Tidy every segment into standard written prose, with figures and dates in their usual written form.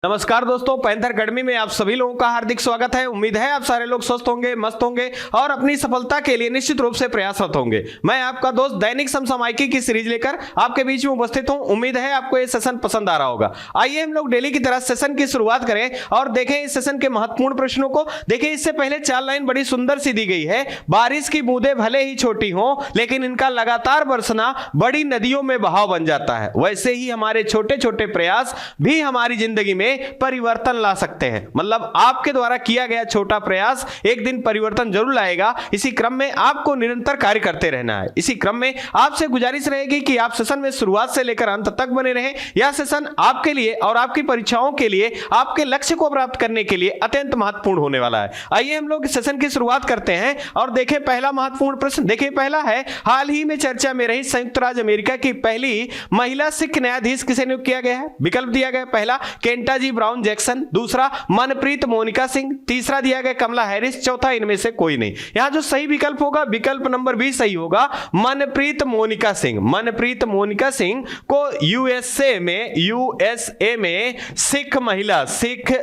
नमस्कार दोस्तों, panther academy में आप सभी लोगों का हार्दिक स्वागत है। उम्मीद है आप सारे लोग स्वस्थ होंगे, मस्त होंगे और अपनी सफलता के लिए निश्चित रूप से प्रयासरत होंगे। मैं आपका दोस्त दैनिक समसामयिकी की सीरीज लेकर आपके बीच में उपस्थित हूं। उम्मीद है आपको ये सेशन पसंद आ रहा होगा। आइए हम लोग डेली की तरह सेशन की शुरुआत करें और देखें इस सेशन के महत्वपूर्ण प्रश्नों को। देखिए, इससे पहले 4 लाइन बड़ी सुंदर सी दी गई है। बारिश की बूंदें भले ही छोटी हों, लेकिन इनका लगातार बरसना बड़ी नदियों में बहाव बन जाता है। वैसे ही हमारे छोटे छोटे प्रयास भी हमारी जिंदगी में परिवर्तन ला सकते हैं। मतलब आपके द्वारा किया गया छोटा प्रयास एक दिन परिवर्तन जरूर लाएगा। इसी क्रम में आपको निरंतर कार्य करते रहना है। इसी क्रम में आपसे गुजारिश रहेगी कि आप सेशन में शुरुआत से लेकर अंत तक बने रहें। यह सेशन आपके लिए और आपकी परीक्षाओं के लिए, आपके लक्ष्य को प्राप्त करने के लिए अत्यंत महत्वपूर्ण होने वाला है। आइए हम लोग सेशन की शुरुआत करते हैं और देखें पहला महत्वपूर्ण प्रश्न। देखिए, पहला है, हाल ही में चर्चा में रही संयुक्त राज्य अमेरिका की पहली महिला सिख न्यायाधीश किसे नियुक्त किया गया है? विकल्प दिया गया, पहला केंटा जी ब्राउन जैक्सन, दूसरा मनप्रीत मोनिका सिंह, तीसरा दिया गया कमला हैरिस, चौथा इनमें से कोई नहीं। यहां जो सही विकल्प होगा, विकल्प नंबर बी सही होगा, मनप्रीत मोनिका सिंह। मनप्रीत मोनिका सिंह को यूएसए में सिख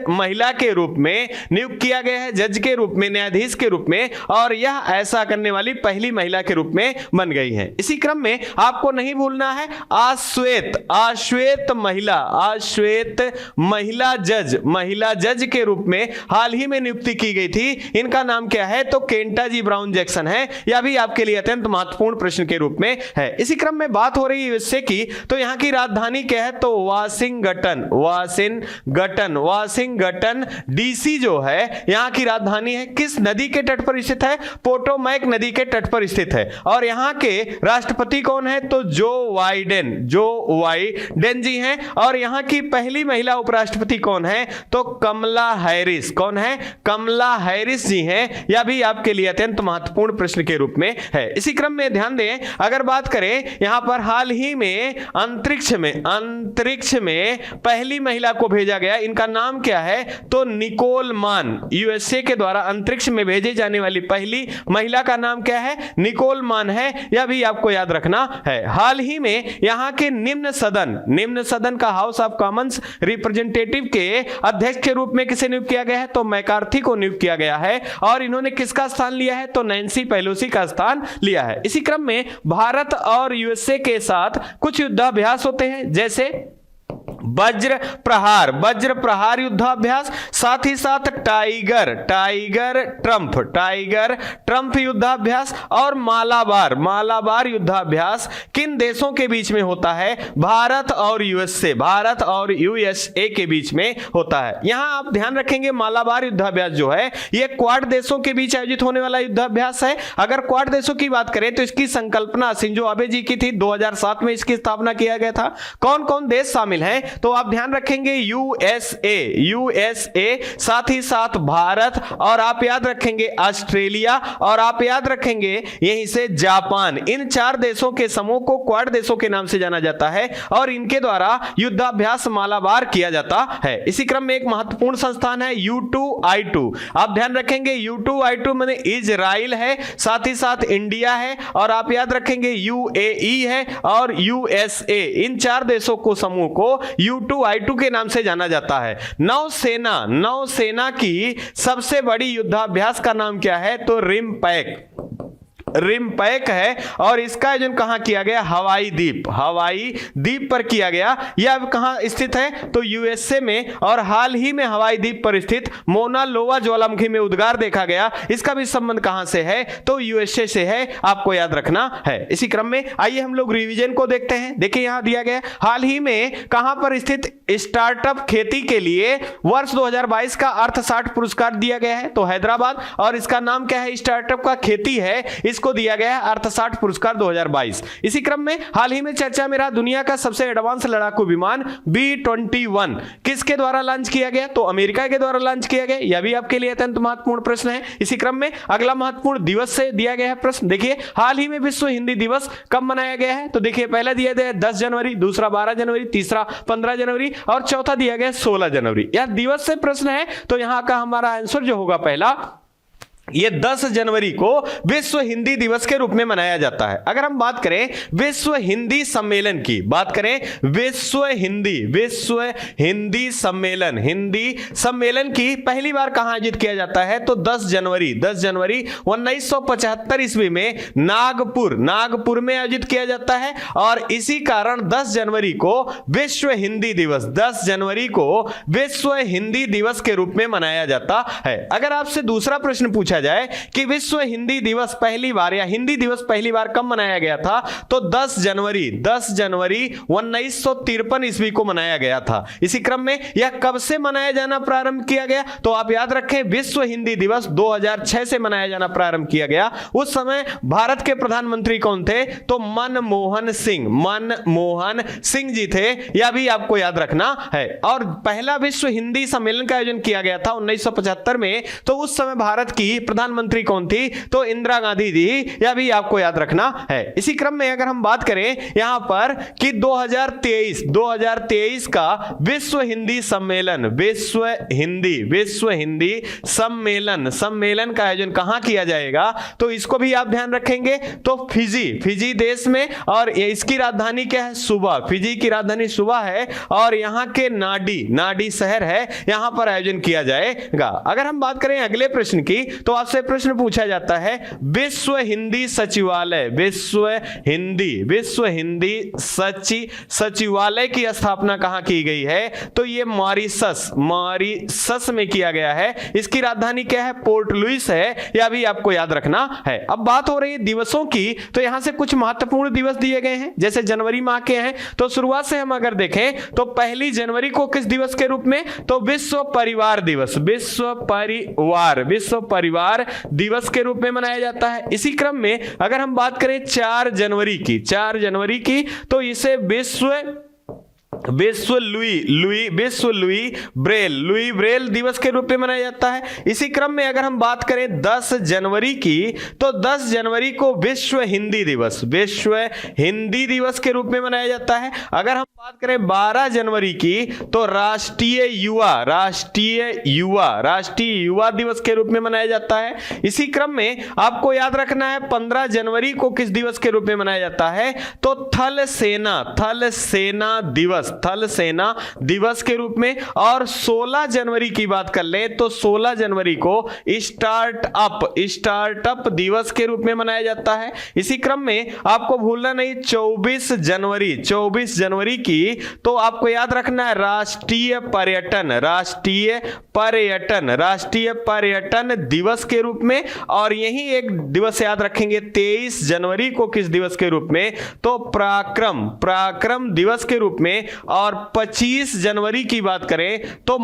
महिला के रूप में नियुक्त किया गया है, जज के रूप में, न्यायाधीश के रूप में, और यह ऐसा करने वाली पहली महिला के रूप में बन गई है। इसी क्रम में आपको नहीं भूलना है आश्वेत महिला जज के रूप में हाल ही में नियुक्ति की गई थी। इनका नाम क्या है? तो केंटा जी ब्राउन जैक्सन है। यह भी आपके लिए अत्यंत महत्वपूर्ण प्रश्न के रूप में है। इसी क्रम में बात हो रही है यूएसए की, तो यहां की राजधानी क्या है? तो वाशिंगटन डीसी जो है यहां की राजधानी है। किस नदी के तट पर स्थित है? पोटोमैक नदी के तट पर स्थित है। और यहां के राष्ट्रपति कौन है? तो जो वाइडेन जी हैं। और यहां की पहली महिला उपराष्ट्रपति कौन है? तो कमला हैरिस। कौन है? कमला हैरिस जी हैं। यह भी आपके लिए अत्यंत महत्वपूर्ण प्रश्न के रूप में है। इसी क्रम में ध्यान दें, अगर बात करें यहां पर हाल ही में अंतरिक्ष में पहली महिला को भेजा गया, इनका नाम क्या है? तो निकोल मान। यूएसए के द्वारा अंतरिक्ष में भेजे जाने वाली पहली महिला का नाम क्या है? निकोल मान है। यह भी आपको याद रखना है। हाल ही में यहां के निम्न सदन का हाउस ऑफ कॉमन्स रिप्रेजेंटेटिव के अध्यक्ष के रूप में किसे नियुक्त किया गया है? तो मैकार्थी को नियुक्त किया गया है। और इन्होंने किसका स्थान लिया है? तो नैन्सी पेलोसी का स्थान लिया है। इसी क्रम में भारत और यूएसए के साथ कुछ युद्धाभ्यास होते हैं, जैसे वज्र प्रहार युद्धाभ्यास, साथ ही साथ टाइगर ट्रंप युद्धाभ्यास और मालाबार युद्धाभ्यास किन देशों के बीच में होता है? भारत और यूएसए के बीच में होता है। यहां आप ध्यान रखेंगे, मालाबार युद्धाभ्यास जो है यह क्वाड देशों के बीच आयोजित होने वाला युद्धाभ्यास है। अगर क्वाड देशों की बात करें तो इसकी संकल्पना शिंजो आबे जी की थी। 2007 में इसकी स्थापना किया गया था। कौन कौन देश शामिल हैं? तो आप ध्यान रखेंगे यूएसए, साथ ही साथ भारत, और आप याद रखेंगे ऑस्ट्रेलिया, और आप याद रखेंगे यहीं से जापान। इन 4 देशों के समूह को क्वाड देशों के नाम से जाना जाता है और इनके द्वारा युद्धाभ्यास मालाबार किया जाता है। इसी क्रम में एक महत्वपूर्ण संस्थान है U2I2। आप ध्यान रखेंगे U2I2 माने इजराइल है, साथ ही साथ इंडिया है, और आप याद रखेंगे UAE है और USA। इन 4 देशों को समूह को U2I2 के नाम से जाना जाता है। नौसेना की सबसे बड़ी युद्धाभ्यास का नाम क्या है? तो रिमपैक है। और इसका आयोजन कहां किया गया? हवाई द्वीप पर किया गया। यह अब कहां स्थित है? तो यूएसए में। और हाल ही में हवाई द्वीप पर स्थित मोना लोवा ज्वालामुखी में उद्गार देखा गया। इसका भी संबंध कहां से है? तो यूएसए से है। आपको याद रखना है। इसी क्रम में आइए हम लोग रिवीजन को देखते हैं। देखिए, यहां दिया गया हाल ही में कहां पर स्थित स्टार्टअप खेती के लिए वर्ष 2022 का अर्थशास्त्र पुरस्कार दिया गया है? तो हैदराबाद। और इसका नाम क्या है? स्टार्टअप का खेती है। इसको इसको दिया गया है अर्थसाट पुरस्कार 2022। इसी क्रम में हाल ही में चर्चा में रहा दुनिया का सबसे एडवांस लड़ाकू विमान B-21 किसके द्वारा लॉन्च किया गया? तो अमेरिका के द्वारा लॉन्च किया गया। यह भी आपके लिए अत्यंत महत्वपूर्ण प्रश्न है। इसी क्रम में अगला महत्वपूर्ण दिवस से दिया गया है प्रश्न। देखिए हाल ही में विश्व हिंदी दिवस कब मनाया गया है? तो देखिए पहला दिया गया 10 जनवरी, दूसरा 12 जनवरी, तीसरा 15 जनवरी और चौथा दिया गया 16 जनवरी। यह दिवस से प्रश्न है, तो यहां का हमारा आंसर जो होगा पहला, ये 10 जनवरी को विश्व हिंदी दिवस के रूप में मनाया जाता है। अगर हम बात करें विश्व हिंदी सम्मेलन की, बात करें विश्व हिंदी सम्मेलन की पहली बार कहां आयोजित किया जाता है? तो 10 जनवरी 1975 ईस्वी में नागपुर में आयोजित किया जाता है। और इसी कारण 10 जनवरी को विश्व हिंदी दिवस, 10 जनवरी को विश्व हिंदी दिवस के रूप में मनाया जाता है। अगर आपसे दूसरा प्रश्न पूछा जाए कि विश्व हिंदी दिवस पहली बार या हिंदी दिवस पहली बार कब मनाया गया था? तो 10 जनवरी 1953 ईस्वी को मनाया गया था। इसी क्रम में यह कब से मनाया जाना प्रारंभ किया गया? तो आप याद रखें विश्व हिंदी दिवस 2006 से मनाया जाना प्रारंभ किया गया। उस समय भारत के प्रधानमंत्री कौन थे? तो मनमोहन सिंह जी थे। यह भी आपको याद रखना है। और पहला विश्व हिंदी सम्मेलन का आयोजन किया गया था 1975 में। तो उस समय भारत की प्रधानमंत्री कौन थी? तो इंदिरा गांधी जी। यह भी आपको याद रखना है। इसी क्रम में अगर हम बात करें यहां पर कि 2023 का विश्व हिंदी सम्मेलन का आयोजन कहां किया जाएगा? तो इसको भी आप ध्यान रखेंगे। तो फिजी देश में, और इसकी राजधानी क्या है? सुबा। फिजी की राजधानी सुबा है और यहां के नाडी शहर है, यहां पर आयोजन किया जाएगा। अगर हम बात करें अगले प्रश्न की, तो आपसे प्रश्न पूछा जाता है विश्व हिंदी सचिवालय सचिवालय की स्थापना कहां की गई है? तो ये मॉरिशस में किया गया है। इसकी राजधानी क्या है? पोर्ट लुइस है। यह भी आपको याद रखना है। अब बात हो रही है दिवसों की, तो यहां से कुछ महत्वपूर्ण दिवस दिए गए हैं जैसे जनवरी माह के हैं। तो शुरुआत से हम अगर देखें तो 1 जनवरी को किस दिवस के रूप में? तो विश्व परिवार दिवस के रूप में मनाया जाता है। इसी क्रम में अगर हम बात करें 4 जनवरी की, तो इसे विश्व लुई ब्रेल दिवस के रूप में मनाया जाता है। इसी क्रम में अगर हम बात करें 10 जनवरी की, तो 10 जनवरी को विश्व हिंदी दिवस के रूप में मनाया जाता है। अगर हम बात करें 12 जनवरी की, तो राष्ट्रीय युवा दिवस के रूप में मनाया जाता है। इसी क्रम में आपको याद रखना है 15 जनवरी को किस दिवस के रूप में मनाया जाता है? तो थल सेना दिवस के रूप में। और 16 जनवरी की बात कर ले, तो 16 जनवरी को स्टार्टअप दिवस के रूप में मनाया जाता है। इसी क्रम में आपको भूलना नहीं 24 जनवरी की, तो आपको याद रखना है राष्ट्रीय पर्यटन दिवस के रूप में। और यही एक दिवस याद रखेंगे 23 जनवरी को किस दिवस के रूप में? तो पराक्रम दिवस के रूप में। और 25 जनवरी की बात करें तो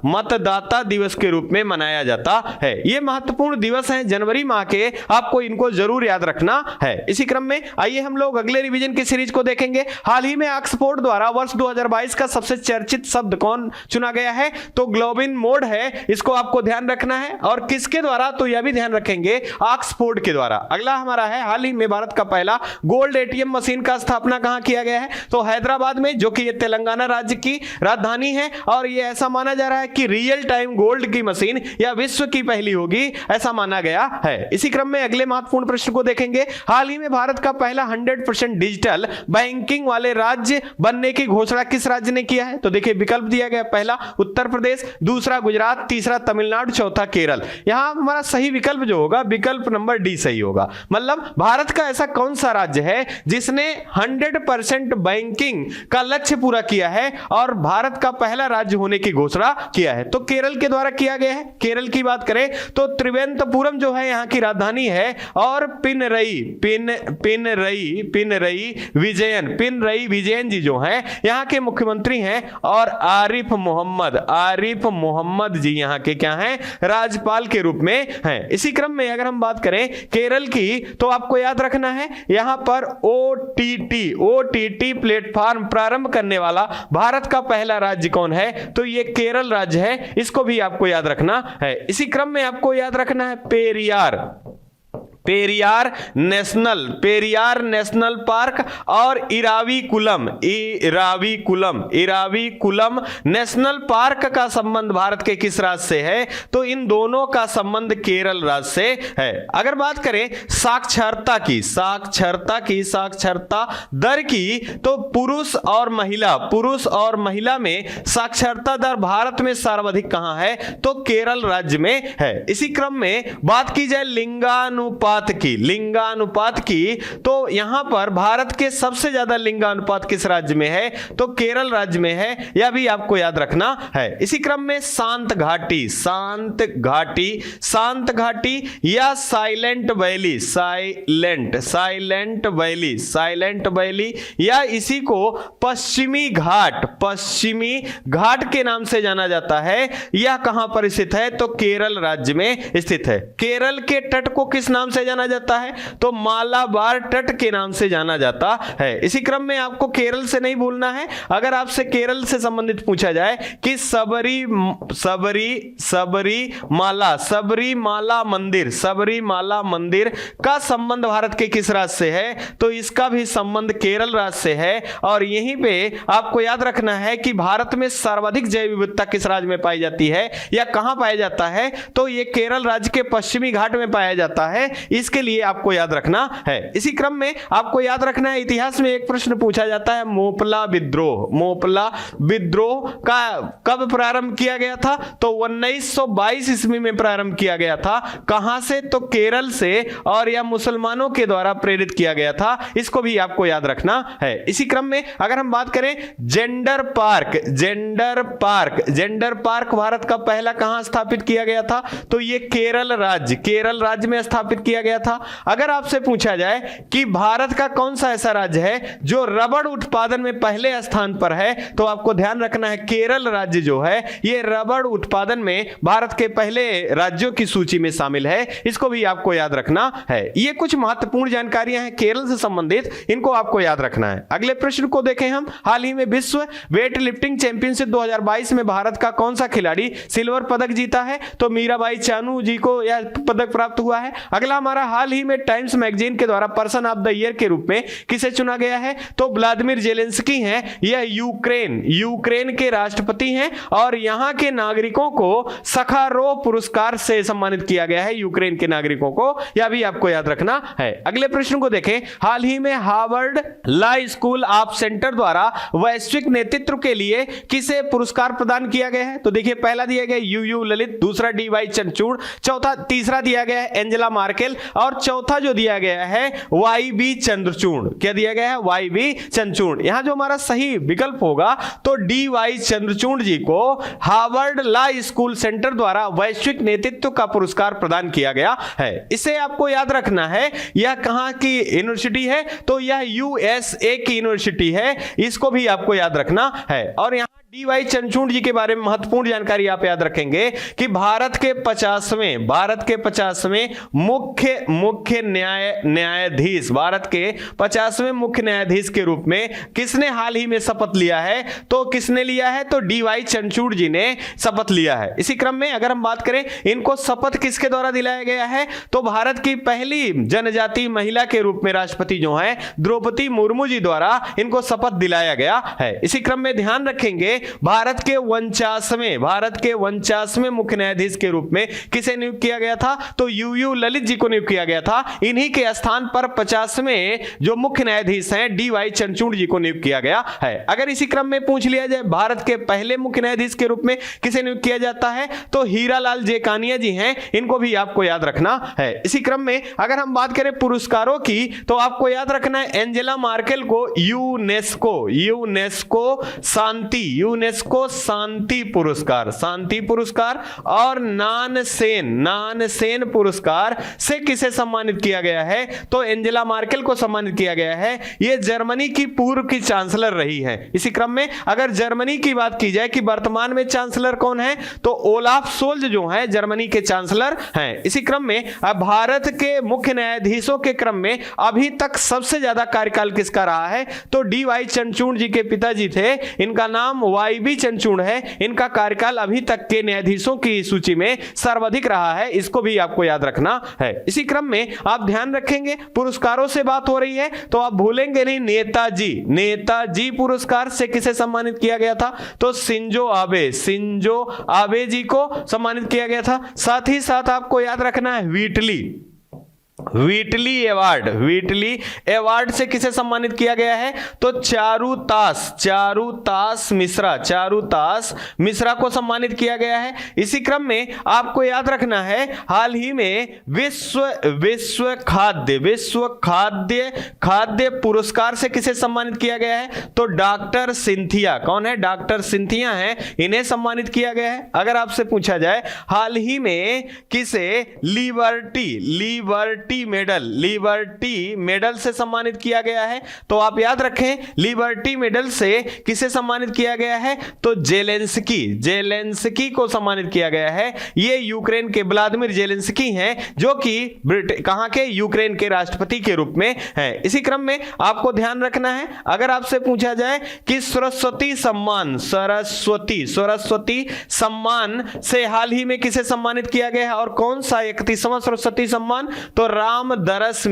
मतदाता दिवस के रूप में मनाया जाता है। ये महत्वपूर्ण दिवस हैं जनवरी माह के, आपको इनको जरूर याद रखना है। इसी क्रम में आइए हम लोग अगले रिवीजन की सीरीज को देखेंगे। हाल ही में ऑक्सफोर्ड द्वारा वर्ष 2022 का सबसे चर्चित शब्द कौन चुना गया है? तो ग्लोबिन मोड है, इसको आपको ध्यान रखना है। और किसके द्वारा? तो यह भी ध्यान रखेंगे ऑक्सफोर्ड के द्वारा। अगला हमारा है हाल ही में भारत का पहला गोल्ड एटीएम मशीन का स्थापना कहां किया गया है? तो हैदराबाद में, जो कि ये तेलंगाना राज्य की राजधानी है। और ये ऐसा माना जा रहा है कि रियल टाइम गोल्ड की मशीन या विश्व की पहली होगी, ऐसा माना गया है। इसी क्रम में अगले महत्वपूर्ण प्रश्न को देखेंगे। हाल ही में भारत का पहला 100% डिजिटल बैंकिंग वाले राज्य बनने की घोषणा किस राज्य ने किया है? तो देखिए विकल्प दिया गया, पहला उत्तर प्रदेश, दूसरा गुजरात, तीसरा तमिलनाडु, चौथा केरल। यहां हमारा सही विकल्प जो होगा विकल्प नंबर डी सही होगा। मतलब भारत का ऐसा कौन सा राज्य है जिसने 100% 100% बैंकिंग का लक्ष्य पूरा किया है और भारत का पहला राज्य होने की घोषणा किया है। तो केरल के द्वारा किया गया है। केरल की बात करें तो त्रिवेंद्रपुरम जो है यहाँ की राजधानी है और पिनरई विजयन जी जो हैं यहाँ के मुख्यमंत्री हैं और आरिफ मोहम्मद जी यहाँ के क्या हैं, राज्यपाल के रूप में हैं। इसी क्रम में अगर हम बात करें केरल की तो आपको याद रखना है यहां पर ओटीटी प्लेटफॉर्म प्रारंभ करने वाला भारत का पहला राज्य कौन है, तो ये केरल राज्य है। इसको भी आपको याद रखना है। इसी क्रम में आपको याद रखना है पेरियार नेशनल पार्क और इराविकुलम नेशनल पार्क का संबंध भारत के किस राज्य से है, तो इन दोनों का संबंध केरल राज्य से है। अगर बात करें साक्षरता दर की, तो पुरुष और महिला में साक्षरता दर भारत में सर्वाधिक कहां है, तो केरल राज्य में है। इसी क्रम में बात की जाए लिंगानुपात की, तो यहां पर भारत के सबसे ज्यादा लिंगानुपात किस राज्य में है, तो केरल राज्य में है। यह भी आपको याद रखना है। इसी क्रम में शांत घाटी या साइलेंट वैली या इसी को पश्चिमी घाट के नाम से जाना जाता है। यह कहां पर स्थित है, तो केरल राज्य में स्थित है। केरल के तट को किस नाम से जाना जाता है, तो मालाबार तट के नाम से जाना जाता है। इसी क्रम में आपको केरल से नहीं भूलना है। अगर आपसे केरल से संबंधित पूछा जाए कि सबरीमाला मंदिर का संबंध भारत के किस राज्य से है, तो इसका भी संबंध केरल राज्य से है। और यहीं पे आपको याद रखना है कि भारत में सर्वाधिक जैव विविधता किस राज्य में पाई जाती है या कहां पाया जाता है, तो यह केरल राज्य के पश्चिमी घाट में पाया जाता है। इसके लिए आपको याद रखना है। इसी क्रम में आपको याद रखना है, इतिहास में एक प्रश्न पूछा जाता है, मोपला विद्रोह का कब प्रारंभ किया गया था, तो 1922 ईस्वी में प्रारंभ किया गया था। कहां से, तो केरल से, और यह मुसलमानों के द्वारा प्रेरित किया गया था। इसको भी आपको याद रखना है। इसी क्रम में अगर हम बात करें जेंडर पार्क भारत का पहला कहां स्थापित किया गया था, तो यह केरल राज्य में स्थापित किया गया था। अगर आपसे पूछा जाए कि भारत का कौन सा ऐसा राज्य है जो रबड़ उत्पादन में पहले स्थान पर है, तो आपको ध्यान रखना है केरल राज्य जो है ये रबड़ उत्पादन में भारत के पहले राज्यों की सूची में शामिल है। इसको भी आपको याद रखना है। ये कुछ महत्वपूर्ण जानकारियां हैं केरल से संबंधित, इनको आपको याद रखना है। अगले प्रश्न को देखें हम। हाल ही में विश्व वेट लिफ्टिंग चैंपियनशिप 2022 में भारत का कौन सा खिलाड़ी सिल्वर पदक जीता है, तो मीराबाई चानू जी को यह पदक प्राप्त हुआ है। अगला हमारा, हाल ही में टाइम्स मैगजीन के द्वारा पर्सन ऑफ द ईयर के रूप में किसे चुना गया है, तो व्लादिमीर जेलेंस्की हैं। यह यूक्रेन के राष्ट्रपति हैं और यहां के नागरिकों को सखारोव पुरस्कार से सम्मानित किया गया है, यूक्रेन के नागरिकों को। यह भी आपको याद रखना है। अगले प्रश्न को देखें। हाल ही में Harvard law school of centre द्वारा वैश्विक नेतृत्व के लिए किसे पुरस्कार प्रदान किया गया है, तो देखिए पहला दिया गया यूयू ललित, दूसरा डीवाई चंद्रचूड़, तीसरा दिया गया है एंजेला मार्केल और चौथा जो दिया गया है वाईबी चंद्रचूड़। क्या दिया गया है, वाईबी चंद्रचूड़। यहां जो हमारा सही विकल्प होगा तो डीवाई चंद्रचूड़ जी को हार्वर्ड लॉ स्कूल सेंटर द्वारा वैश्विक नेतृत्व का पुरस्कार प्रदान किया गया है। इसे आपको याद रखना है। यह कहां की यूनिवर्सिटी है, तो यह यूएसए की यूनिवर्सिटी है। इसको भी आपको याद रखना है। और यहां डीवाई चंद्रचूड़ जी के बारे में महत्वपूर्ण जानकारी आप याद रखेंगे कि भारत के 50वें मुख्य न्यायाधीश, भारत के 50वें मुख्य न्यायाधीश के रूप में किसने हाल ही में शपथ लिया है, तो किसने लिया है, तो डीवाई चंद्रचूड़ जी ने शपथ लिया है। इसी क्रम में अगर हम बात करें इनको शपथ किसके द्वारा दिलाया गया है, तो भारत की पहली जनजातीय महिला के रूप में राष्ट्रपति जो है द्रौपदी मुर्मू जी द्वारा इनको शपथ दिलाया गया है। इसी क्रम में ध्यान रखेंगे भारत के 49वें मुख्य न्यायाधीश के रूप में किसे नियुक्त किया गया था, तो यूयू ललित जी को नियुक्त किया गया था। इन्हीं के स्थान पर 50वें जो मुख्य न्यायाधीश हैं DY चंद्रचूड़ जी को नियुक्त किया गया है। अगर इसी क्रम में पूछ लिया जाए भारत के पहले मुख्य न्यायाधीश के रूप में किसे नियुक्त किया जाता है, तो हीरालाल जेकानिया जी हैं, इनको भी आपको याद रखना है। इसी क्रम में अगर हम बात करें पुरस्कारों की, तो आपको याद रखना है एंजेला मार्केल को यूनेस्को शांति पुरस्कार और नानसेन पुरस्कार से किसे सम्मानित किया गया है, तो एंजेला मार्केल को सम्मानित किया गया है। ये जर्मनी की पूर्व की चांसलर रही है। इसी क्रम में अगर जर्मनी की बात की जाए कि वर्तमान में चांसलर कौन है, तो ओलाफ सोल्ज जो है जर्मनी के चांसलर हैं। इसी क्रम में अब भारत के मुख्य न्यायाधीशों के क्रम में अभी तक सबसे ज्यादा कार्यकाल किसका रहा है, तो DY चंद्रचूड़ जी के पिताजी थे, इनका नाम YB चंद्रचूड़ है। इनका कार्यकाल अभी तक के न्यायाधीशों की सूची में सर्वाधिक रहा है, इसको भी आपको याद रखना है। इसी क्रम में आप ध्यान रखेंगे, पुरस्कारों से बात हो रही है तो आप भूलेंगे नहीं, नेताजी पुरस्कार से किसे सम्मानित किया गया था, तो शिंजो आबे जी को सम्मानित किया गया था। साथ ही साथ आपको याद रखना है व्हीटली अवार्ड से किसे सम्मानित किया गया है, तो चारुतास मिश्रा को सम्मानित किया गया है। इसी क्रम में आपको याद रखना है, हाल ही में विश्व खाद्य पुरस्कार से किसे सम्मानित किया गया है, तो डॉक्टर सिंथिया, कौन है, डॉक्टर सिंथिया हैं, इन्हें सम्मानित किया गया है। अगर आपसे पूछा जाए हाल ही में किसे लिबर्टी मेडल से सम्मानित किया गया है, तो आप याद रखें लिबर्टी मेडल से किसे सम्मानित किया गया है, तो जेलेंस्की को सम्मानित किया गया है। ये यूक्रेन के व्लादिमीर जेलेंस्की हैं, जो कि कहां के, यूक्रेन के राष्ट्रपति के रूप में हैं। इसी क्रम में आपको ध्यान रखना है, अगर आपसे पूछा जाए कि सरस्वती सम्मान से हाल ही में किसे सम्मानित किया गया है और कौन सा 31वां सरस्वती सम्मान, तो रामदरस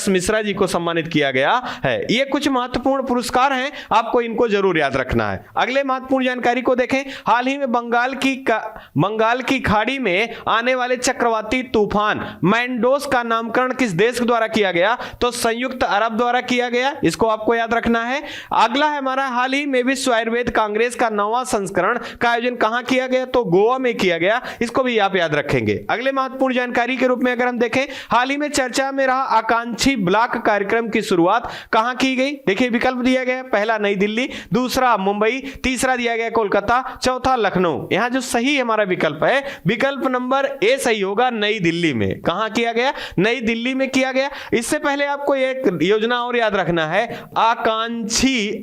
मिश्रा जी को सम्मानित किया गया है। ये कुछ महत्वपूर्ण पुरस्कार हैं, आपको इनको जरूर याद रखना है। अगले महत्वपूर्ण जानकारी को देखें, हाल ही में बंगाल की खाड़ी में आने वाले चक्रवाती तूफान मैंडोस का नामकरण किस देश द्वारा किया गया, तो संयुक्त अरब द्वारा किया गया, इसको आपको याद रखना है। अगला है हमारा, हाल ही में विश्व आयुर्वेद कांग्रेस का 9वां संस्करण का आयोजन कहां किया गया, तो गोवा में किया गया, इसको भी आप याद रखेंगे। अगले महत्वपूर्ण जानकारी के रूप में अगर हम देखें, हाल ही में चर्चा में रहा आकांक्षी ब्लॉक कार्यक्रम की शुरुआत कहां की गई, देखिए विकल्प दिया गया, पहला नई दिल्ली, दूसरा मुंबई, तीसरा दिया गया कोलकाता, चौथा लखनऊ। यहां जो सही हमारा विकल्प है, विकल्प नंबर ए सही होगा, नई दिल्ली में। कहां किया गया, नई दिल्ली में किया गया। इससे पहले आपको एक योजना और याद रखना है, आकांक्षी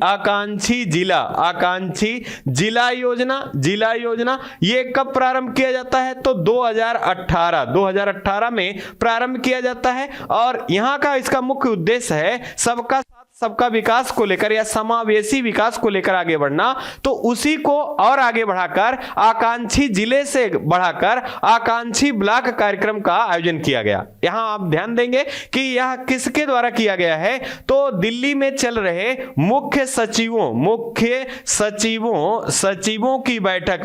जिला योजना, ये कब प्रारंभ किया जाता है, तो 2018 में प्रारंभ किया जाता है। और यहां का इसका मुख्य उद्देश्य है सबका साथ सबका विकास को लेकर या समावेशी विकास को लेकर आगे बढ़ना। तो उसी को और आगे बढ़ाकर आकांक्षी जिले से बढ़ाकर आकांक्षी ब्लॉक कार्यक्रम का आयोजन किया गया। यहां आप ध्यान देंगे कि यह किसके द्वारा किया गया है, तो दिल्ली में चल रहे मुख्य सचिवों की बैठक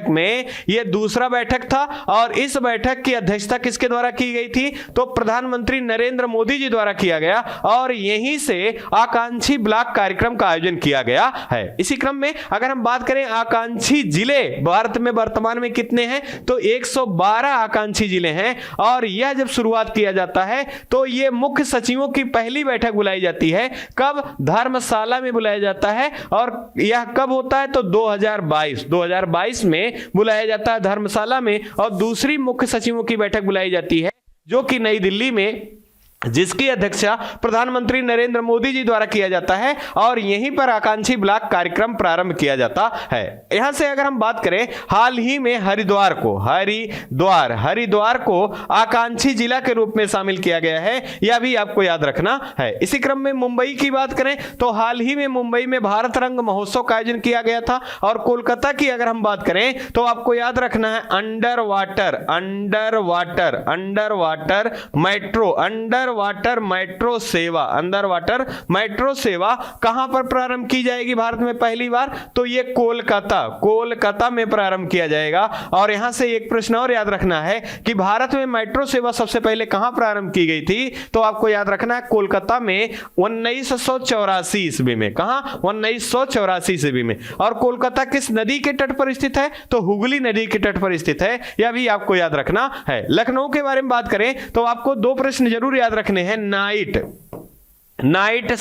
में यह दूसरा बैठक था। और इस बैठक की अध्यक्षता किसके द्वारा की गई थी, तो प्रधानमंत्री नरेंद्र मोदी जी द्वारा किया गया। और यहीं से आकांक्षी ब्लॉक कार्यक्रम का आयोजन किया गया है। इसी क्रम में अगर हम बात करें आकांक्षी जिले भारत में वर्तमान में कितने हैं, तो 112 आकांक्षी जिले हैं। और यह जब शुरुआत किया जाता है तो यह मुख्य सचिवों की पहली बैठक बुलाई जाती है। कब, धर्मशाला में बुलाया जाता है। और यह कब होता है, तो 2022 में बुलाया जाता है धर्मशाला में। और दूसरी मुख्य सचिवों की बैठक बुलाई जाती है जो कि नई दिल्ली में, जिसकी अध्यक्षता प्रधानमंत्री नरेंद्र मोदी जी द्वारा किया जाता है। और यहीं पर आकांक्षी ब्लॉक कार्यक्रम प्रारंभ किया जाता है। यहां से अगर हम बात करें, हाल ही में हरिद्वार को आकांक्षी जिला के रूप में शामिल किया गया है, यह भी आपको याद रखना है। इसी क्रम में मुंबई की बात करें तो हाल ही में मुंबई में भारत रंग महोत्सव का आयोजन किया गया था। और कोलकाता की अगर हम बात करें तो आपको याद रखना है under water under water metro सेवा, अंडर वाटर मेट्रो सेवा कहां पर प्रारंभ की जाएगी भारत में पहली बार? तो ये कोलकाता में प्रारंभ किया जाएगा। और यहां से एक प्रश्न और याद रखना है कि भारत में मेट्रो सेवा सबसे पहले कहां प्रारंभ की गई थी? तो आपको याद रखना है कोलकाता में 1984 ईस्वी में। कहां? 1984 ईस्वी में। और कोलकाता किस नदी के तट पर स्थित है? तो हुगली नदी के तट पर स्थित है, यह भी आपको याद रखना है। लखनऊ के बारे में बात करें तो आपको दो प्रश्न जरूर याद रखने हैं। नाइट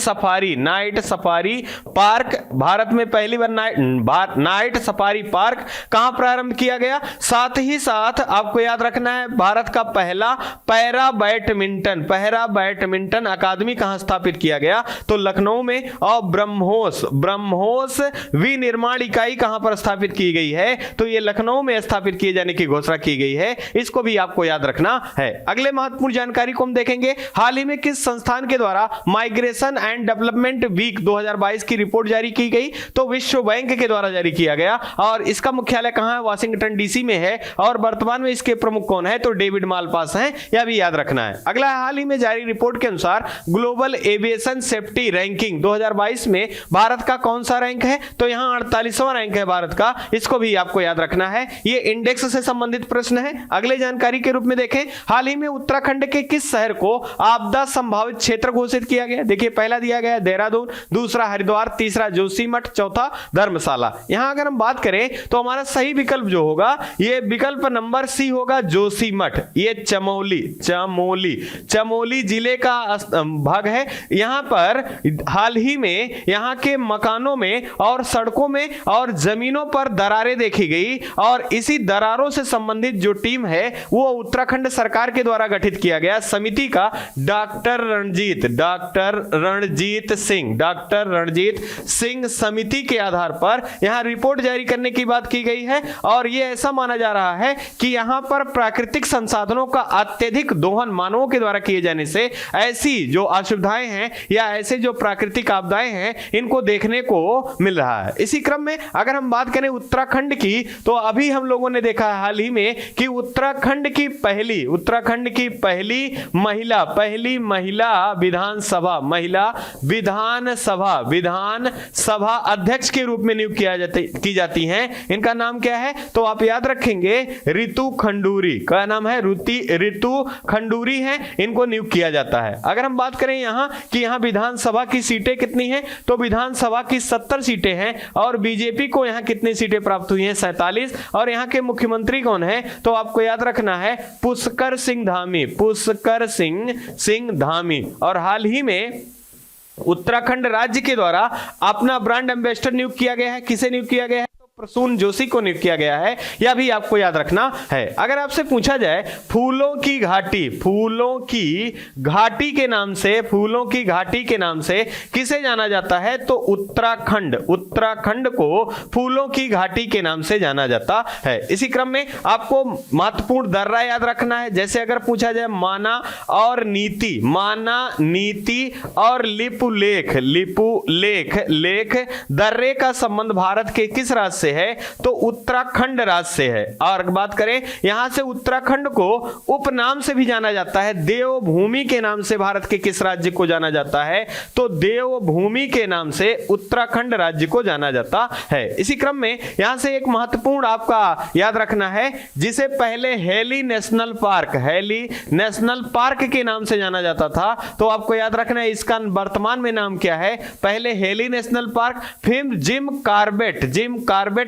सफारी पार्क, भारत में पहली बार नाइट सफारी पार्क कहां प्रारंभ किया गया? साथ ही साथ आपको याद रखना है भारत का पहला पैरा बैडमिंटन अकादमी कहां स्थापित किया गया? तो लखनऊ में। और ब्रह्मोस विनिर्माण इकाई कहां पर स्थापित की गई है? तो ये लखनऊ में स्थापित किए जाने की घोषणा की गई है, इसको भी आपको याद रखना है। अगले महत्वपूर्ण जानकारी को हम देखेंगे। हाल ही में किस संस्थान के द्वारा माइग्रेशन एंड डेवलपमेंट वीक 2022 की रिपोर्ट जारी की गई? तो विश्व बैंक के द्वारा जारी किया गया। और इसका मुख्यालय कहां है? वाशिंगटन डीसी में है। और वर्तमान में इसके प्रमुख कौन है? तो डेविड मालपास हैं, यह भी याद रखना है। अगला, हाल ही में जारी रिपोर्ट के अनुसार ग्लोबल एविएशन सेफ्टी रैंकिंग 2022 में भारत का कौन सा रैंक है? तो यहां 48वां रैंक है भारत का, इसको भी आपको याद रखना है। ये इंडेक्स से संबंधित प्रश्न है। अगले जानकारी के रूप में देखें, हाल ही में उत्तराखंड के किस शहर को आपदा संभावित क्षेत्र घोषित किया गया? देखिए, पहला दिया गया देहरादून, दूसरा हरिद्वार, तीसरा जोशीमठ, चौथा धर्मशाला। यहां अगर हम बात करें तो हमारा सही विकल्प जो होगा ये विकल्प नंबर सी होगा, जोशीमठ। ये चमोली जिले का भाग है। यहां पर हाल ही में यहां के मकानों में और सड़कों में और जमीनों पर दरारें देखी गई। और इसी दरारों से संबंधित जो टीम है वो उत्तराखंड सरकार के द्वारा गठित किया गया समिति का डॉक्टर रणजीत सिंह समिति के आधार पर यहां रिपोर्ट जारी करने की बात की गई है। और यह ऐसा माना जा रहा है कि यहां पर प्राकृतिक संसाधनों का अत्यधिक दोहन मानवों के द्वारा किए जाने से ऐसी जो असुविधाएं हैं या ऐसे जो प्राकृतिक आपदाएं हैं इनको देखने को मिल रहा है। इसी क्रम में अगर हम बात करें उत्तराखंड की, तो अभी हम लोगों ने देखा है हाल ही में कि उत्तराखंड की पहली महिला विधानसभा अध्यक्ष के रूप में नियुक्त की जाती हैं। इनका नाम क्या है? तो आप याद रखेंगे रितु खंडूरी। क्या नाम है? रितु खंडूरी है, इनको नियुक्त किया जाता है। अगर हम बात करें यहां कि यहां विधानसभा की सीटें कितनी हैं, तो विधानसभा की 70 सीटें हैं। और बीजेपी को यहां कितनी सीटें प्राप्त हुई हैं? 47। और यहां के मुख्यमंत्री कौन है? तो आपको याद रखना है पुष्कर सिंह धामी। और हाल ही में उत्तराखंड राज्य के द्वारा अपना ब्रांड एम्बेसडर नियुक्त किया गया है। किसे नियुक्त किया गया है? प्रसून जोशी को नियुक्त किया गया है, यह भी आपको याद रखना है। अगर आपसे पूछा जाए फूलों की घाटी के नाम से किसे जाना जाता है? तो उत्तराखंड को फूलों की घाटी के नाम से जाना जाता है। इसी क्रम में आपको महत्वपूर्ण दर्रा याद रखना है। जैसे अगर पूछा जाए माना नीति और लिपुलेख दर्रे का संबंध भारत के किस राज्य से है? तो उत्तराखंड राज्य से है। और बात करें यहां से उत्तराखंड को उपनाम से भी जाना जाता है। देवभूमि के नाम से भारत के किस राज्य को जाना जाता है? तो देवभूमि के नाम से उत्तराखंड राज्य को जाना जाता है। इसी क्रम में यहां से एक महत्वपूर्ण आपका याद रखना है, जिसे पहले हेली नेशनल पार्क के नाम से जाना जाता था। तो आपको याद रखना है इसका वर्तमान में नाम क्या है? पहले हेली नेशनल पार्क, फिर जिम कार्बेट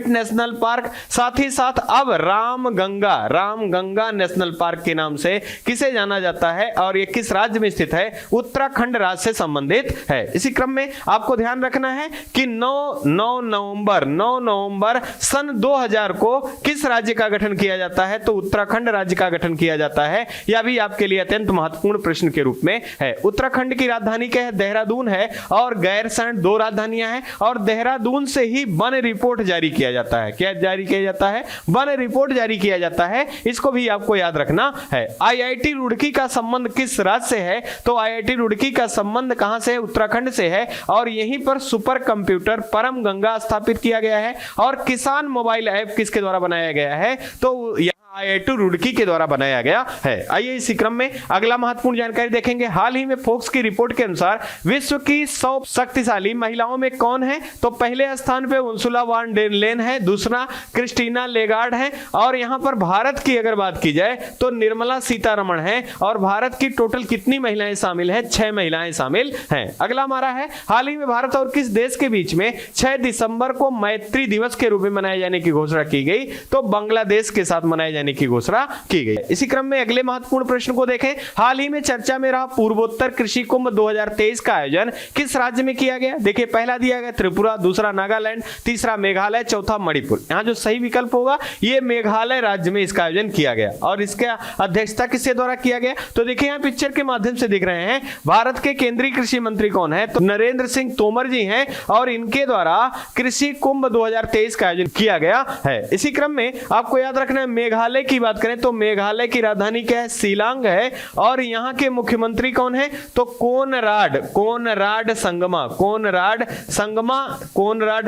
नेशनल पार्क, साथ ही साथ अब रामगंगा नेशनल पार्क के नाम से किसे जाना जाता है? और ये किस राज्य में स्थित है? उत्तराखंड राज्य से संबंधित है। इसी क्रम में आपको ध्यान रखना है कि 9 नवंबर सन 2000 को किस राज्य का गठन किया जाता है? तो उत्तराखंड राज्य का गठन किया जाता है। यह भी आपके लिए अत्यंत महत्वपूर्ण प्रश्न के रूप में है। उत्तराखंड की राजधानी क्या है? देहरादून है। और गैरसैंण 2 राजधानियां हैं। और देहरादून से ही वन रिपोर्ट जारी किया जाता है। क्या जारी किया जाता है? वन रिपोर्ट जारी किया जाता है। इसको भी आपको याद रखना है। आईआईटी रुड़की का संबंध किस राज्य से है? तो आईआईटी रुड़की का संबंध कहां से है? उत्तराखंड से है। और यहीं पर सुपर कंप्यूटर परम गंगा स्थापित किया गया है। और किसान मोबाइल ऐप किसके द्वारा बनाया गया है? तो IIT रुड़की के द्वारा बनाया गया है। आइए इसी क्रम में अगला महत्वपूर्ण जानकारी देखेंगे। हाल ही में फोर्ब्स की रिपोर्ट के अनुसार विश्व की 100 शक्तिशाली महिलाओं में कौन है? तो पहले स्थान पे उर्सुला वॉन डेर लेन है, दूसरा क्रिस्टीना लेगार्ड है, और यहां पर भारत की अगर बात की जाए तो निर्मला सीतारमण है। और भारत की टोटल कितनी महिलाएं शामिल हैं? 6 महिलाएं शामिल हैं। अगला हमारा है, हाल ही में भारत और किस देश के बीच में 6 दिसंबर को मैत्री दिवस के रूप में मनाए जाने की घोषणा की गई? तो बांग्लादेश के साथ मनाए जाने की घोषणा की गई। इसी क्रम में अगले महत्वपूर्ण प्रश्न को देखें। हाल ही में चर्चा में रहा पूर्वोत्तर कृषि कुंभ 2023 का आयोजन किस राज्य में किया गया? देखिए पहला दिया गया त्रिपुरा, दूसरा नागालैंड, तीसरा मेघालय, चौथा मणिपुर। यहां जो सही विकल्प होगा ये मेघालय राज्य में इसका आयोजन किया गया। और इसका अध्यक्षता किसके द्वारा किया गया? तो देखिए यहां पिक्चर के माध्यम से दिख रहे हैं, भारत के केंद्रीय कृषि मंत्री कौन है? तो नरेंद्र सिंह तोमर जी हैं, और इनके द्वारा कृषि कुंभ 2023 का आयोजन किया गया है। इसी क्रम में आपको याद रखना है, मेघालय की बात करें तो मेघालय की राजधानी क्या है? शिलांग है। और यहां के मुख्यमंत्री कौन है? तो कोनराड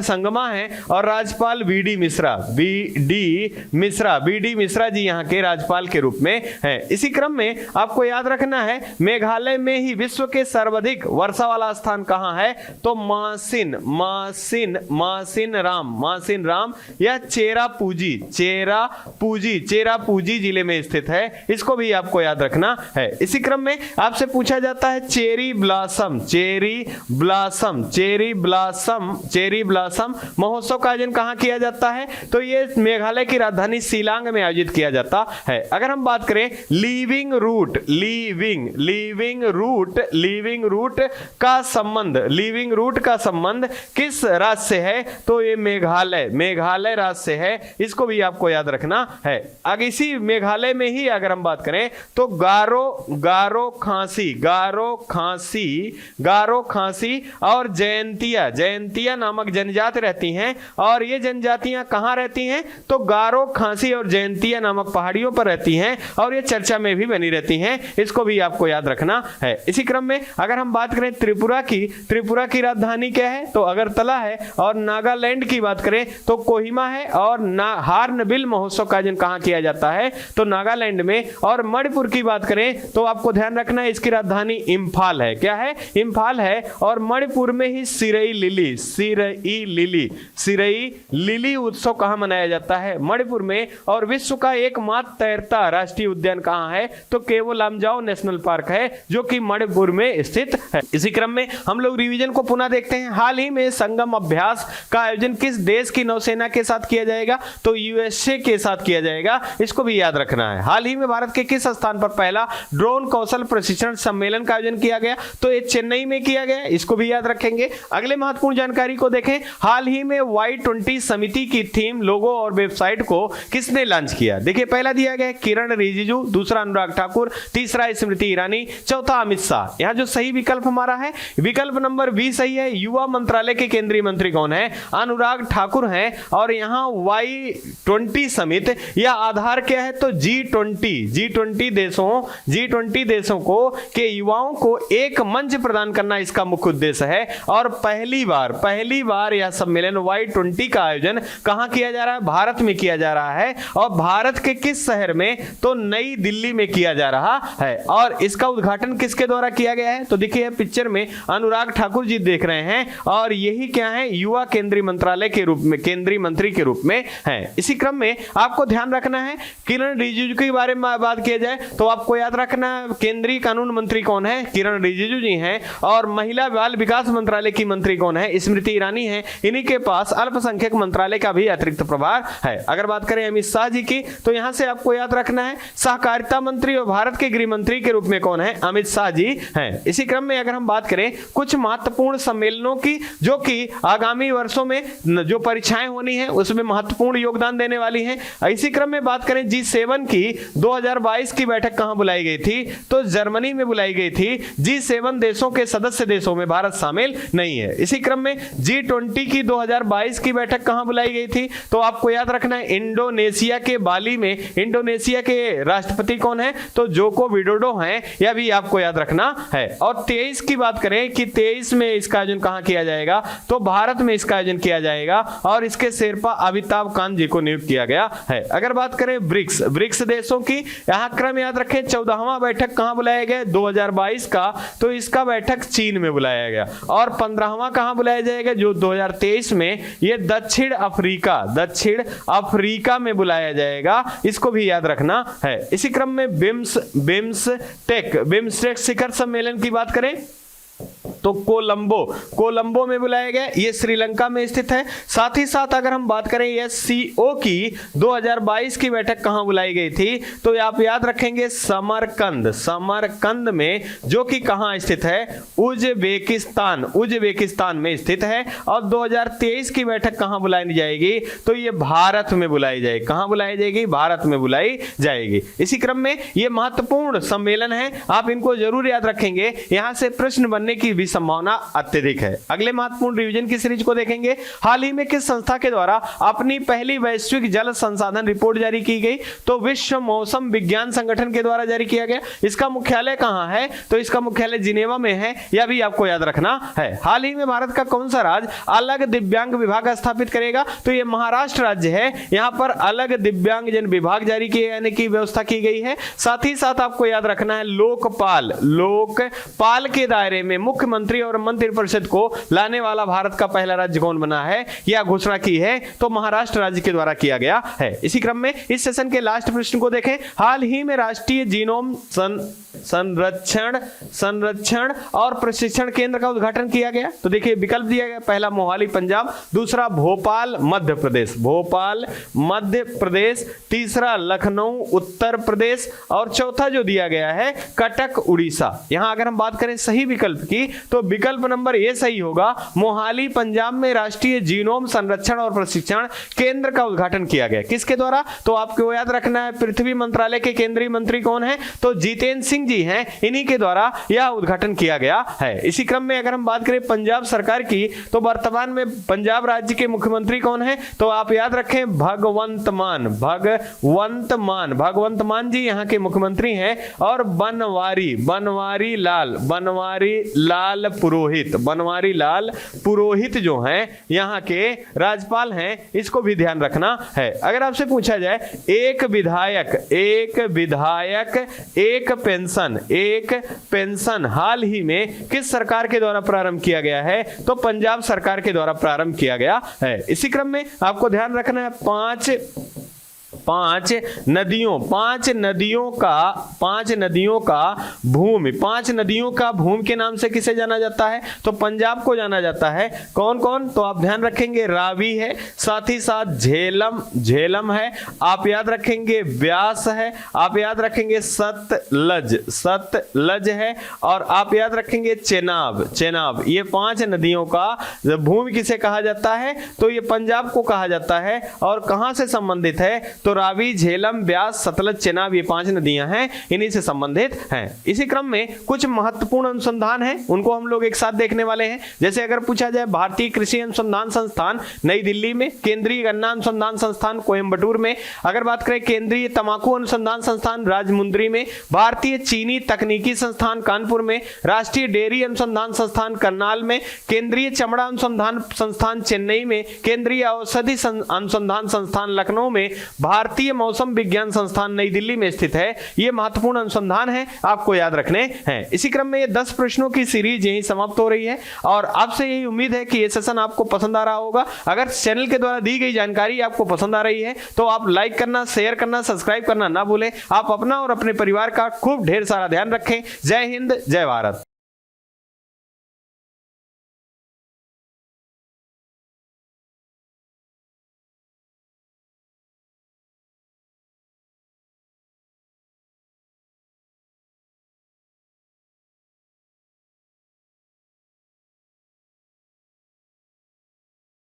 संगमा है। और राज्यपाल बीडी मिश्रा जी यहां के राज्यपाल के रूप में हैं। इसी क्रम में आपको याद रखना है, मेघालय में ही विश्व के सर्वाधिक वर्षा वाला स्थान कहां है? तो मासिन राम या चेरापूंजी जिले में स्थित है। इसको भी आपको याद रखना है। इसी क्रम में आपसे पूछा जाता है चेरी ब्लॉसम महोत्सव का आयोजन कहां किया जाता है? तो ये मेघालय की राजधानी शिलांग में आयोजित किया जाता है। अगर हम बात करें लिविंग रूट का संबंध किस राज्य से है? तो ये मेघालय राज्य से है। इसको भी आपको याद रखना है। अगर इसी मेघालय में ही अगर हम बात करें तो गारो खांसी और जयंतिया नामक जनजाति रहती हैं। और ये जनजातियां कहां रहती हैं? तो गारो खांसी और जयंतिया नामक पहाड़ियों पर रहती हैं, और ये चर्चा में भी बनी रहती हैं। इसको भी आपको याद रखना है। इसी क्रम में अगर हम बात करें त्रिपुरा की राजधानी क्या है? तो अगरतला है। और नागालैंड की बात करें तो कोहिमा है। और हार्नबिल महोत्सव का आयोजन कहां किया जाता है? तो नागालैंड में। और मणिपुर की बात करें तो आपको ध्यान रखना है, इसकी राजधानी इंफाल है। क्या है? इंफाल है। और मणिपुर में ही सिरई लिली उत्सव कहां मनाया जाता है? मणिपुर में। और विश्व का एकमात्र तैरता राष्ट्रीय उद्यान कहां है? तो केवल लामजाओ नेशनल पार्क है, जो कि मणिपुर में स्थित है। इसी क्रम में हम लोग रिवीजन को पुनः देखते हैं। हाल ही में संगम अभ्यास का आयोजन किस देश की नौसेना के साथ किया जाएगा? तो यूएसए के साथ किया जाएगा। इसको भी याद रखना है। हाल ही में भारत के किस स्थान पर पहला ड्रोन कौशल प्रशिक्षण सम्मेलन का आयोजन किया गया? तो ये चेन्नई में किया गया। इसको भी याद रखेंगे। अगले महत्वपूर्ण जानकारी को देखें। हाल ही में Y20 समिति की थीम, लोगो और वेबसाइट को किसने लॉन्च किया? देखिए पहला दिया गया किरण रिजिजू, दूसरा अनुराग ठाकुर, तीसरा स्मृति ईरानी, चौथा अमित शाह। यहां जो सही विकल्प हमारा है, विकल्प नंबर बी सही है। युवा मंत्रालय के केंद्रीय मंत्री कौन है? अनुराग ठाकुर हैं। और यहां Y20 समिट या आधार क्या है? तो G20 देशों को के युवाओं को एक मंच प्रदान करना इसका मुख्य उद्देश्य है। और पहली बार यह सम्मेलन Y20 का आयोजन कहां किया जा रहा है? भारत में किया जा रहा है। और भारत के किस शहर में? तो नई दिल्ली में किया जा रहा है। और इसका उद्घाटन किसके द्वारा किया गया है? तो देखिए पिक्चर में अनुराग ठाकुर जी देख रहे हैं। और यही क्या है? युवा केंद्रीय मंत्रालय के रूप में, केंद्रीय मंत्री के रूप में है। इसी क्रम में आपको ध्यान रखना है, किरण रिजिजू के बारे में बात किया जाए तो आपको याद रखना केंद्रीय कानून मंत्री कौन है? किरण रिजिजू जी हैं। और महिला बाल विकास मंत्रालय की मंत्री कौन है? स्मृति ईरानी है। इन्हीं के पास अल्पसंख्यक मंत्रालय का भी अतिरिक्त प्रभार है। अगर बात करें अमित शाह जी की तो यहां से आपको याद रखना है सहकारिता मंत्री और भारत के गृह मंत्री के रूप में कौन है? अमित शाह जी हैं। इसी क्रम में अगर हम बात करें कुछ महत्वपूर्ण सम्मेलनों की जो कि आगामी वर्षों में जो परीक्षाएं होनी है उसमें महत्वपूर्ण योगदान देने वाली हैं। इसी क्रम में बात करें G7 की 2022 की बैठक कहां बुलाई गई थी? तो जर्मनी में बुलाई गई थी। G7 देशों के सदस्य देशों में भारत शामिल नहीं है। इसी क्रम में G20 की 2022 की बैठक कहां बुलाई गई थी? तो आपको याद रखना है इंडोनेशिया के बाली में। इंडोनेशिया के राष्ट्रपति कौन है? तो जोको विडोडो हैं। यह भी आपको याद रखना है। और 23 की बात करें कि 23 में इसका आयोजन कहां किया जाएगा? तो भारत में इसका आयोजन किया जाएगा। और इसके शेरपा अमिताभ कांत जी को नियुक्त किया गया है। अगर बात करें ब्रिक्स, ब्रिक्स देशों की, यहाँ क्रम याद रखें 14वां बैठक कहाँ बुलाया गया 2022 का, तो इसका बैठक चीन में बुलाया गया। और 15वां कहाँ बुलाया जाएगा जो 2023 में, ये दक्षिण अफ्रीका में बुलाया जाएगा, इसको भी याद रखना है। इसी क्रम में बिम्स्टेक शिखर सम्मेलन की बात करें तो कोलंबो में बुलाया गया, ये श्रीलंका में स्थित है। साथ ही साथ अगर हम बात करें SCO की 2022 की बैठक कहां बुलाई गई थी, तो आप याद रखेंगे समरकंद में, जो कि कहां स्थित है उज्बेकिस्तान में स्थित है। और 2023 की बैठक कहां बुलाई जाएगी, तो ये भारत में बुलाई जाएगी। कहां बुलाई जाएगी, भारत में बुलाई जाएगी। इसी क्रम में ये महत्वपूर्ण सम्मेलन है, आप इनको जरूर याद रखेंगे, यहां से प्रश्न बनने की भी संभावना अत्यधिक है। अगले महत्वपूर्ण रिवीजन की सीरीज को देखेंगे। हाल ही में किस संस्था के द्वारा अपनी पहली वैश्विक जल संसाधन रिपोर्ट जारी की गई, तो विश्व मौसम विज्ञान संगठन के द्वारा जारी किया गया। इसका मुख्यालय कहां है, तो इसका मुख्यालय जिनेवा में है, यह भी आपको याद रखना है। हाल ही में भारत का कौन सा राज्य अलग दिव्यांग विभाग स्थापित करेगा, तो यह महाराष्ट्र राज्य है, यहां पर अलग दिव्यांगजन विभाग जारी किए जाने की व्यवस्था की गई है। साथ ही साथ आपको याद रखना है लोकपाल के दायरे में मुख्यमंत्री और मंत्रिपरिषद को लाने वाला भारत का पहला राज्य कौन बना है, यह घोषणा की है तो महाराष्ट्र राज्य के द्वारा किया गया है। इसी क्रम में इस सेशन के लास्ट प्रश्न को देखें। हाल ही में राष्ट्रीय जीनोम संरक्षण और प्रशिक्षण केंद्र का उद्घाटन किया गया, तो देखिए विकल्प दिया गया, पहला मोहाली पंजाब, दूसरा भोपाल मध्य प्रदेश, तीसरा लखनऊ उत्तर प्रदेश, और चौथा जो दिया गया है कटक उड़ीसा। यहां अगर हम बात करें सही विकल्प की, तो विकल्प नंबर ए सही होगा, मोहाली पंजाब में राष्ट्रीय जीनोम संरक्षण और प्रशिक्षण केंद्र का उद्घाटन किया गया। किसके द्वारा, तो आपको याद रखना है पृथ्वी मंत्रालय के केंद्रीय मंत्री कौन है, तो जितेंद्र सिंह जी हैं, इन्हीं के द्वारा यह उद्घाटन किया गया है। इसी क्रम में अगर हम बात करें पंजाब सरकार की, तो वर्तमान में पंजाब राज्य के मुख्यमंत्री कौन है, तो आप याद रखें भगवंत मान जी यहाँ के मुख्यमंत्री हैं। और बनवारी लाल पुरोहित जो हैं यहाँ के राज्यपाल हैं, इसको भी ध्यान रखना है। अगर आपसे पूछा जाए एक पेंशन हाल ही में किस सरकार के द्वारा प्रारंभ किया गया है, तो पंजाब सरकार के द्वारा प्रारंभ किया गया है। इसी क्रम में आपको ध्यान रखना है पांच नदियों का भूमि के नाम से किसे जाना जाता है, तो पंजाब को जाना जाता है। कौन कौन, तो आप ध्यान रखेंगे रावी है, साथ ही साथ झेलम है, आप याद रखेंगे व्यास है, आप याद रखेंगे सतलज है, और आप याद रखेंगे चेनाब। ये 5 नदियों का भूमि किसे कहा जाता है, तो ये पंजाब को कहा जाता है। और कहां से संबंधित है, तो रावी, झेलम, व्यास, सतलज, चेनाब, ये 5 नदियां हैं, इन्हीं से संबंधित हैं। इसी क्रम में कुछ महत्वपूर्ण अनुसंधान हैं, उनको हम लोग एक साथ देखने वाले हैं। जैसे अगर पूछा जाए भारतीय कृषि अनुसंधान संस्थान नई दिल्ली में, केंद्रीय गन्ना अनुसंधान संस्थान कोयम्बटूर में, अगर बात करें केंद्रीय तंबाकू अनुसंधान संस्थान राजमुंद्री में, भारतीय चीनी तकनीकी संस्थान कानपुर में, राष्ट्रीय डेयरी अनुसंधान संस्थान करनाल में, केंद्रीय चमड़ा अनुसंधान संस्थान चेन्नई में, केंद्रीय औषधि अनुसंधान संस्थान लखनऊ में, भारतीय मौसम विज्ञान संस्थान नई दिल्ली में स्थित है। ये महत्वपूर्ण अनुसंधान है, आपको याद रखने हैं। इसी क्रम में ये 10 प्रश्नों की सीरीज यहीं समाप्त हो रही है, और आपसे यही उम्मीद है कि ये सेशन आपको पसंद आ रहा होगा। अगर चैनल के द्वारा दी गई जानकारी आपको पसंद आ रही है, तो आप लाइक करना, शेयर करना, सब्सक्राइब करना ना भूलें। आप अपना और अपने परिवार का खूब ढेर सारा ध्यान रखें। जय हिंद, जय भारत।